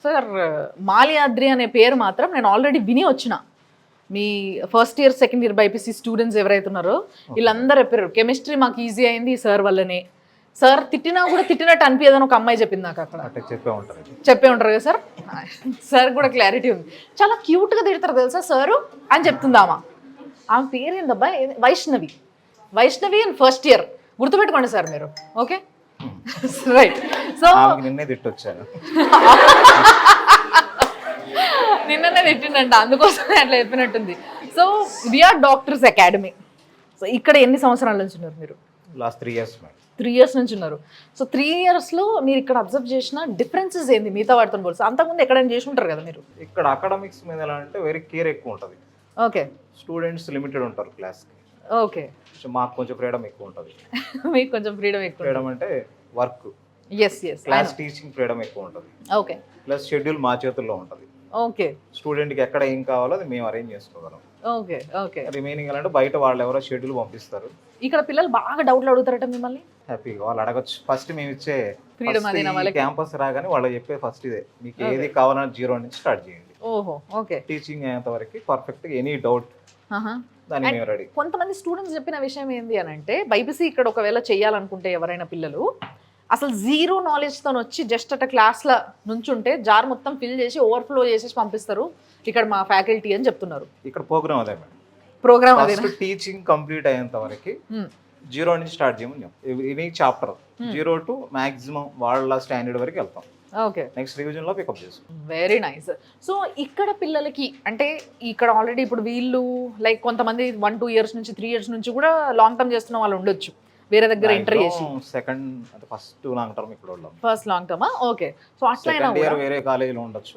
Sir Malyadri అనే పేరు మాత్రం నేను ఆల్రెడీ విని వచ్చిన. మీ first year second year BiPC students ఎవరైతే ఉన్నారో వీళ్ళందరూ చెప్పారు కెమిస్ట్రీ మాకు ఈజీ అయింది ఈ సార్ వల్లనే. సార్ తిట్టినా కూడా తిట్టినట్టు అనిపించదని ఒక అమ్మాయి చెప్పింది నాకు అక్కడ. చెప్పే ఉంటారు కదా సార్. సార్ కూడా క్లారిటీ ఉంది. చాలా క్యూట్గా తిడతారు తెలుసా సారు అని చెప్తుందామా. ఆమె పేరు ఏందబ్బా, Vaishnavi. Vaishnavi and first year గుర్తుపెట్టుకోండి సార్ మీరు. Okay right. సో నిన్నే తిట్టొచ్చాను. నిన్ననే తిట్టిండంట, అందుకోసమే అట్లా చెప్పినట్టుంది. So VR doctors academy. So ఇక్కడ ఎన్ని సంవత్సరాల నుంచి ఉన్నారు మీరు? Last 3 years. 3 years నుంచి ఉన్నారు. సో 3 yearsలో మీరు ఇక్కడ అబ్జర్వ్ చేసిన డిఫరెన్సెస్ ఏంది మిగతా వాటితో పోల్సి? అంతకుముందు ఎక్కడైనా చేసి ఉంటారు కదా మీరు. ఇక్కడ అకాడమిక్స్ మీద ఎలా అంటే వెరీ కేర్ ఎక్కువ ఉంటుంది. ఓకే. స్టూడెంట్స్ లిమిటెడ్ ఉంటారు క్లాస్కి. ఓకే. సో మాకు కొంచెం ఫ్రీడమ్ ఎక్కువ ఉంటుంది. మీకు కొంచెం ఫ్రీడమ్ ఎక్కువ. ఫ్రీడమ్ అంటే వర్క్, క్లాస్ టీచింగ్ ఫ్రీడమ్ ఎక్కువ ఉంటుంది. ఓకే. ప్లస్ షెడ్యూల్ మా చేతుల్లో ఉంటుంది. ఓకే. స్టూడెంట్కి ఎక్కడ ఏం కావాలో అది మేము అరేంజ్ చేసుకోగలం. ఓకే. ఓకే. రిమైనింగ్ అంటే బయట వాళ్ళు ఎవరో షెడ్యూల్ పంపిస్తారు. ఇక్కడ పిల్లలు బాగా డౌట్లు అడుగుతారట మిమ్మల్ని. హ్యాపీగా వాళ్ళు అడగచ్చు. ఫస్ట్ మేము ఇచ్చే ఫ్రీడమ్ అదేనా వాళ్ళకి? క్యాంపస్ రాగానే వాళ్ళు చెప్పే ఫస్ట్ ఇదే, మీకు ఏది కావాలని 0 నుంచి స్టార్ట్ చేయండి. ఓహో. ఓకే. టీచింగ్ అయ్యేంత వరకు పర్ఫెక్ట్ ఎనీ డౌట్ దాన్ని మేము రెడీ. కొంతమంది స్టూడెంట్స్ చెప్పిన విషయం ఏంటి అని అంటే బైపీసీ ఇక్కడ ఒకవేళ చేయాలనుకుంటే ఎవరైనా పిల్లలు అసలు 0 knowledgeతో వచ్చి జస్ట్ అట్లా క్లాస్లో నుంచుంటే జార్ మొత్తం ఫిల్ చేసి ఓవర్ఫ్లో చేసేసి పంపిస్తారు ఇక్కడ మా ఫ్యాకల్టీ అని చెప్తున్నారు. ఇక్కడ ప్రోగ్రామ్ అదే మేడం. ప్రోగ్రామ్ అదే. టీచింగ్ కంప్లీట్ అయ్యేంత వరకు 0 నుంచి స్టార్ట్ చేయమని ఎనీ చాప్టర్ 0 to మాక్సిమం వాళ్ళ స్టాండర్డ్ వరకు వెళ్తాం. ఓకే. నెక్స్ట్ రివిజన్ లో పికప్ చేస్తాం. Very nice. సో ఇక్కడ పిల్లలకి అంటే ఇక్కడ ఆల్రెడీ ఇప్పుడు వీళ్ళు లైక్ కొంతమంది 1-2 years నుంచి 3 years నుంచి కూడా లాంగ్ టర్మ్ చేస్తున్న వాళ్ళు ఉండొచ్చు వేరే దగ్గర ఎంటర్ చేసి. సెకండ్ అంటే ఫస్ట్ లాంగ్ టర్మ్ ఇక్కడ ఉన్నాం. First long term. Okay. So అట్లైనా వేరే కాలేజీలో ఉండొచ్చు,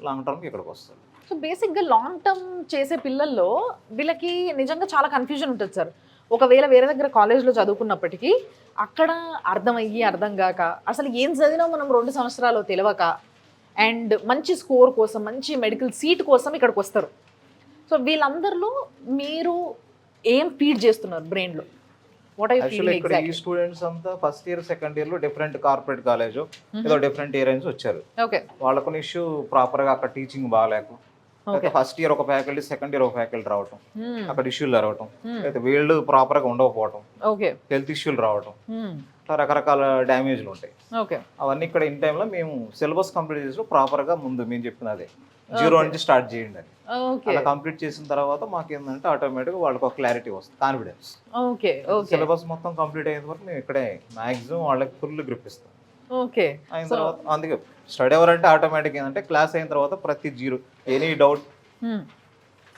లాంగ్ టర్మ్ ఇక్కడికి వస్తారు. సో బేసిక్గా లాంగ్ టర్మ్ చేసే పిల్లల్లో వీళ్ళకి నిజంగా చాలా కన్ఫ్యూజన్ ఉంటుంది సార్. ఒకవేళ వేరే దగ్గర కాలేజ్లో చదువుకున్నప్పటికీ అక్కడ అర్థమయ్యి అర్థం కాక అసలు ఏం చదివినా మనం 2 సంవత్సరాలు తెలియక అండ్ మంచి స్కోర్ కోసం మంచి మెడికల్ సీట్ కోసం ఇక్కడికి వస్తారు. సో వీళ్ళందరిలో మీరు ఏం ఫీడ్ చేస్తున్నారు బ్రెయిన్లో? What I feel exactly. ఈ స్టూడెంట్స్ అంతా ఫస్ట్ ఇయర్ సెకండ్ ఇయర్ లో డిఫరెంట్ కార్పొరేట్ కాలేజ్ ఏదో డిఫరెంట్ ఏరియా నుంచి వచ్చారు. ఓకే. వాళ్ళకు ఇష్యూ ప్రాపర్ గా అక్కడ టీచింగ్ బాగాలేక ఫస్ట్ ఇయర్ ఒక ఫ్యాకల్టీ సెకండ్ ఇయర్ ఒక ఫ్యాకల్టీ రావటం, అక్కడ ఇష్యూలు రావటం, అయితే వీళ్ళు ప్రాపర్ గా ఉండకపోవటం, హెల్త్ ఇష్యూలు రావటం, రకరకాల డ్యామేజ్లు ఉంటాయి. అవన్నీ ఇక్కడ ఇన్ టైంలో మేము సిలబస్ కంప్లీట్ చేసి ప్రాపర్ గా ముందు మేము చెప్పిన అదే 0 నుంచి స్టార్ట్ చేయండి అని. అలా కంప్లీట్ చేసిన తర్వాత మాకు ఏంటంటే ఆటోమేటిక్గా వాళ్ళకి ఒక క్లారిటీ వస్తుంది, కాన్ఫిడెన్స్. సిలబస్ మొత్తం కంప్లీట్ అయిన వరకు మేము ఇక్కడే మాక్సిమం వాళ్ళకి ఫుల్ గ్రిప్ ఇస్తాం. అయిన తర్వాత అందుకే స్టడీ అవర్ అంటే ఆటోమేటిక్ ఏంటంటే క్లాస్ అయిన తర్వాత ప్రతి 0 ఎనీ డౌట్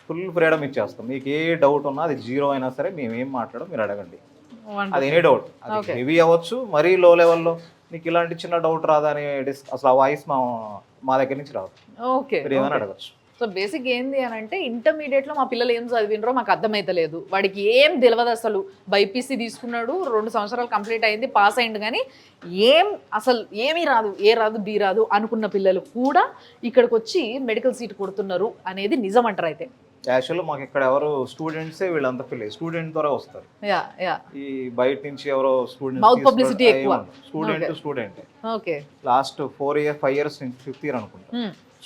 ఫుల్ ఫ్రీడమ్ ఇచ్చేస్తాం. మీకు ఏ డౌట్ ఉన్నా అది 0 అయినా సరే మేము ఏం మాట్లాడడం మీరు అడగండి. అది ఎనీ డౌట్, అది హెవీ అవ్వచ్చు, మరీ లో లెవెల్లో మీకు ఇలాంటి చిన్న డౌట్ రాదా అని అసలు ఆ వాయిస్ మా దగ్గర నుంచి రాదు. మీరు ఏమైనా అడగచ్చు. సో బేసిక్ ఏంది అని అంటే ఇంటర్మీడియట్లో మా పిల్లలు ఏం చదివినరో మాకు అర్థమైతలేదు, వాడికి ఏం తెలియదు, అసలు బైపీసీ తీసుకున్నాడు 2 సంవత్సరాలు కంప్లీట్ అయింది పాస్ అయింది కానీ అసలు ఏమీ రాదు, ఏ రాదు బి రాదు అనుకున్న పిల్లలు కూడా ఇక్కడికి వచ్చి మెడికల్ సీట్ కొడుతున్నారు అనేది నిజం అంటారు. అయితే యాక్చువల్గా మాకు ఇక్కడ ఎవరు స్టూడెంట్సే వీళ్ళంతా పిల్లలు స్టూడెంట్ ద్వారా వస్తారు. ఈ బయట నుంచి ఎవరో స్టూడెంట్ లాస్ట్ 4-5 years నుంచి 5th year అనుకుంటా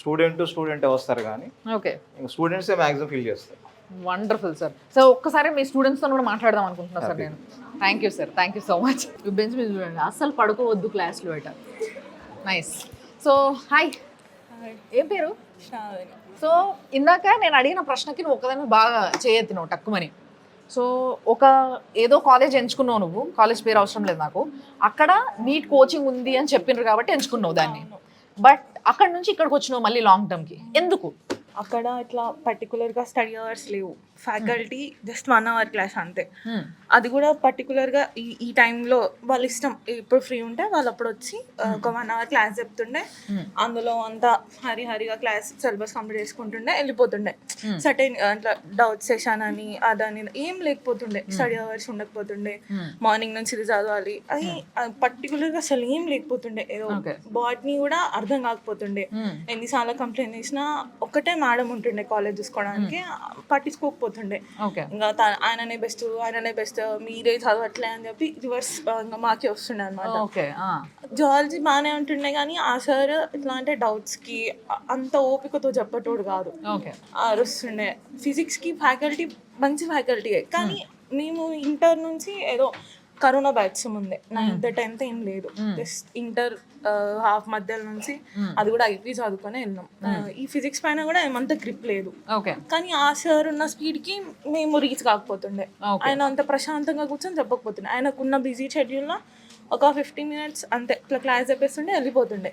స్టూడెంట్ వస్తారు కానీ స్టూడెంట్స్ మ్యాక్సిమం ఫీల్ చేస్తారు. Wonderful sir. సో ఒక్కసారి మీ స్టూడెంట్స్తో కూడా మాట్లాడదాం అనుకుంటున్నా సార్ నేను. Thank you sir, thank you so much. Bench మీద చూడండి, అస్సలు పడుకోవద్దు క్లాస్లో బయట. నైస్. సో హాయ్, ఏం పేరు? సో ఇందాక నేను అడిగిన ప్రశ్నకి నువ్వు ఒకదాన్ని బాగా చేయెత్తినావు టక్కుమని. సో ఏదో కాలేజ్ ఎంచుకున్నావు నువ్వు, కాలేజ్ పేరు అవసరం లేదు నాకు, అక్కడ నీట్ కోచింగ్ ఉంది అని చెప్పిండ్రు కాబట్టి ఎంచుకున్నావు దాన్ని. బట్ అక్కడ నుంచి ఇక్కడికి వచ్చినావు మళ్ళీ లాంగ్ టర్మ్కి, ఎందుకు? అక్కడ ఇట్లా పర్టికులర్గా స్టడీ అవర్స్ లేవు, ఫ్యాకల్టీ జస్ట్ 1 hour క్లాస్ అంతే. అది కూడా పర్టికులర్గా ఈ టైంలో వాళ్ళ ఇష్టం, ఇప్పుడు ఫ్రీ ఉంటే వాళ్ళు అప్పుడు వచ్చి ఒక 1 hour క్లాస్ చెప్తుండే, అందులో అంతా హరిగా క్లాస్ సిలబస్ కంప్లీట్ చేసుకుంటుండే వెళ్ళిపోతుండే. సర్టెన్ అట్లా డౌట్ సెషన్ అని అదని ఏం లేకపోతుండే, స్టడీ అవర్స్ ఉండకపోతుండే, మార్నింగ్ నుంచి ఇది చదవాలి అది పర్టికులర్గా అసలు ఏం లేకపోతుండే. ఏదో బాట్నీ కూడా అర్థం కాకపోతుండే, ఎన్నిసార్లు కంప్లైంట్ చేసినా ఒకటే మేడం ఉంటుండే కాలేజ్ చూసుకోవడానికి, పట్టించుకోకపోతుండే. ఇంకా ఆయననే బెస్ట్ మీరే చదవట్లే అని చెప్పి రివర్స్ ఇంకా మాకే వస్తుండే అనమాట. ఓకే. జువాలజీ బాగానే ఉంటుండే కానీ ఆ సార్ ఎట్లా అంటే డౌట్స్కి అంత ఓపికతో చెప్పేటోడు కాదు, ఓకే. అరుస్తుండే. ఫిజిక్స్కి ఫ్యాకల్టీ మంచి ఫ్యాకల్టీయే కానీ మేము ఇంటర్ నుంచి ఏదో కరోనా బ్యాచ్ ముందే 9th 10th ఏం లేదు, జస్ట్ ఇంటర్ హాఫ్ మధ్యలో నుంచి అది కూడా ఐపీ చదువుకొని వెళ్ళినాం. ఈ ఫిజిక్స్ పైన కూడా ఏమంత గ్రిప్ లేదు, ఓకే. కానీ ఆ సార్ ఉన్న స్పీడ్కి మేము రీచ్ కాకపోతుండే. ఆయన అంత ప్రశాంతంగా కూర్చొని చెప్పకపోతుండే. ఆయనకున్న బిజీ షెడ్యూల్లో ఒక 15 minutes అంతే ఇట్లా క్లాస్ చెప్పేస్తుండే వెళ్ళిపోతుండే.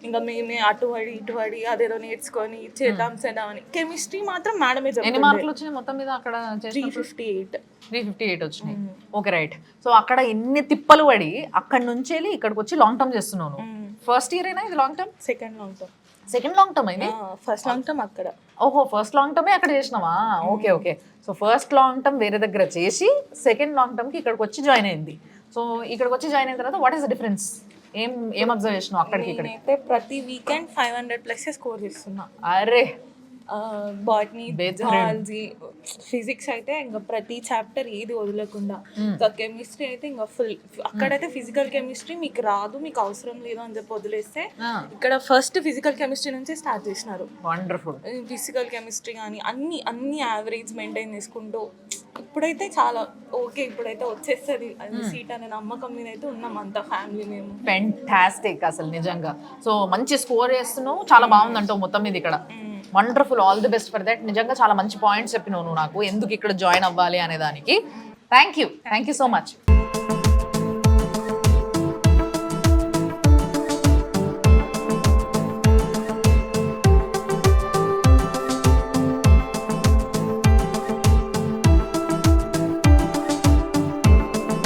ఇంకా మేమే అటు పడి ఇటు పడి అదేదో నేర్చుకొని చేద్దాం అని. కెమిస్ట్రీ మాత్రం మేడమే ఎన్ని చెప్తుండే. మార్కులు వచ్చినాయి మొత్తం మీద అక్కడ? 358. 358 వచ్చినాయి. Okay, right. సో అక్కడ ఎన్ని తిప్పలు పడి అక్కడ నుంచి వెళ్ళి ఇక్కడికి వచ్చి లాంగ్ టర్మ్ చేస్తున్నాను. ఫస్ట్ ఇయర్ అయినా ఇది long term? Second long term. Second long term అయింది. ఫస్ట్ లాంగ్ టర్మ్ అక్కడ. ఓహో, ఫస్ట్ లాంగ్ టర్మే అక్కడ చేసినావా? Okay, okay. So first long term వేరే దగ్గర చేసి సెకండ్ లాంగ్ టర్మ్కి ఇక్కడికి వచ్చి జాయిన్ అయింది. సో ఇక్కడికి వచ్చి జాయిన్ అయిన తర్వాత వాట్ ఈస్ ద డిఫరెన్స్? ఏం అబ్జర్వ్ చేసినావు అక్కడికి ఇక్కడ? నేనైతే ప్రతి వీకెండ్ 500+ స్కోర్ చేస్తున్నా. అరే, బాటనీ, జువాలజీ, ఫిజిక్స్ అయితే ఇంకా ప్రతి చాప్టర్ ఏది వదలకుండా. ఇంకా కెమిస్ట్రీ అయితే ఇంకా ఫుల్. అక్కడైతే ఫిజికల్ కెమిస్ట్రీ మీకు రాదు, మీకు అవసరం లేదు అని చెప్పి వదిలేస్తే ఇక్కడ ఫస్ట్ ఫిజికల్ కెమిస్ట్రీ నుంచి స్టార్ట్ చేసినారు. వండర్ఫుల్. ఫిజికల్ కెమిస్ట్రీ కానీ అన్ని యావరేజ్ మెయింటైన్ చేసుకుంటూ ఇప్పుడైతే చాలా ఓకే, ఇప్పుడైతే వచ్చేస్తుంది సీట్ అనే నమ్మకం మీద అయితే ఉన్నాం అంతా ఫ్యామిలీ మేము. ఫెంటాస్టిక్ అసలు నిజంగా. సో మంచి స్కోర్ చేస్తున్నావు, చాలా బాగుందంటావు మొత్తం మీద ఇక్కడ. Wonderful, all the best for that. నిజంగా చాలా మంచి పాయింట్స్ చెప్పినావు నువ్వు నాకు ఎందుకు ఇక్కడ జాయిన్ అవ్వాలి అనే దానికి. Thank you so much.